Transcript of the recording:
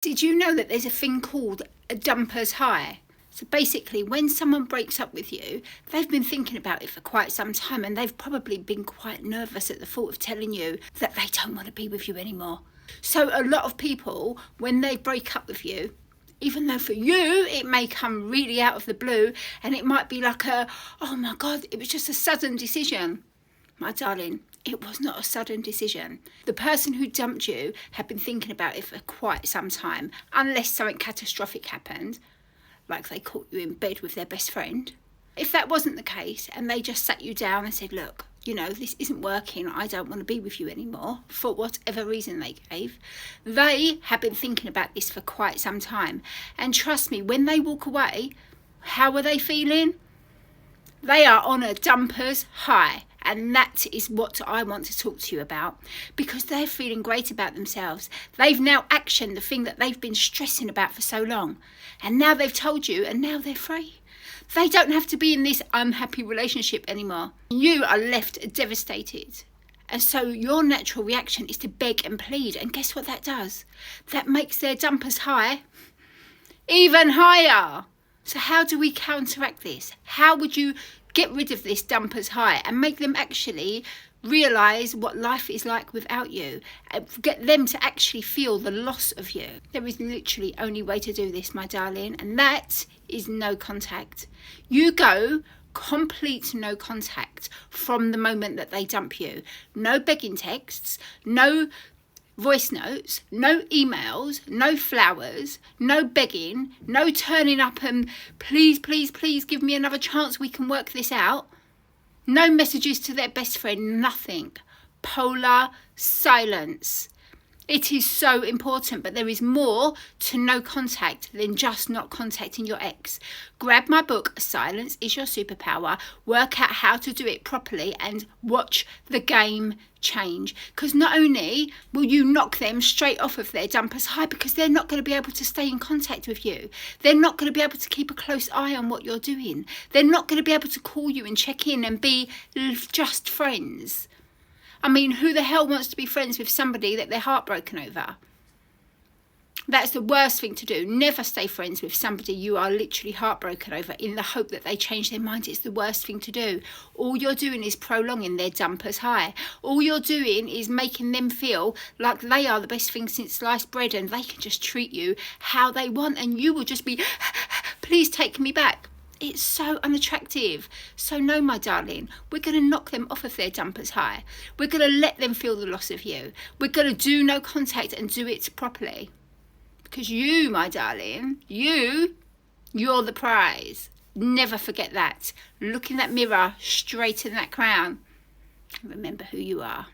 Did you know that there's a thing called a dumper's high? So basically, when someone breaks up with you, they've been thinking about it for quite some time, and they've probably been quite nervous at the thought of telling you that they don't want to be with you anymore. So a lot of people, when they break up with you, even though for you it may come really out of the blue, and it might be like oh my God, it was just a sudden decision. My darling, it was not a sudden decision. The person who dumped you had been thinking about it for quite some time, unless something catastrophic happened, like they caught you in bed with their best friend. If that wasn't the case, and they just sat you down and said, look, you know, this isn't working, I don't want to be with you anymore, for whatever reason they gave, they have been thinking about this for quite some time. And trust me, when they walk away, how are they feeling? They are on a dumper's high. And that is what I want to talk to you about, because they're feeling great about themselves. They've now actioned the thing that they've been stressing about for so long. And now they've told you, and now they're free. They don't have to be in this unhappy relationship anymore. You are left devastated. And so your natural reaction is to beg and plead. And guess what that does? That makes their dumper's high even higher. So how do we counteract this? How would you get rid of this dumper's high and make them actually realise what life is like without you, and get them to actually feel the loss of you? There is literally only way to do this, my darling, and that is no contact. You go complete no contact from the moment that they dump you. No begging texts, no voice notes, no emails, no flowers, no begging, no turning up and please, please, please give me another chance, we can work this out. No messages to their best friend, nothing. Polar silence. It is so important, but there is more to no contact than just not contacting your ex. Grab my book, Silence is Your Superpower, work out how to do it properly and watch the game change. Because not only will you knock them straight off of their dumper's high, because they're not going to be able to stay in contact with you. They're not going to be able to keep a close eye on what you're doing. They're not going to be able to call you and check in and be just friends. I mean, who the hell wants to be friends with somebody that they're heartbroken over? That's the worst thing to do. Never stay friends with somebody you are literally heartbroken over in the hope that they change their mind. It's the worst thing to do. All you're doing is prolonging their dumper's high. All you're doing is making them feel like they are the best thing since sliced bread and they can just treat you how they want, and you will just be, please take me back. It's so unattractive. So no, my darling, we're going to knock them off of their dumper's high. We're going to let them feel the loss of you. We're going to do no contact and do it properly. Because you, my darling, you're the prize. Never forget that. Look in that mirror, straighten that crown. Remember who you are.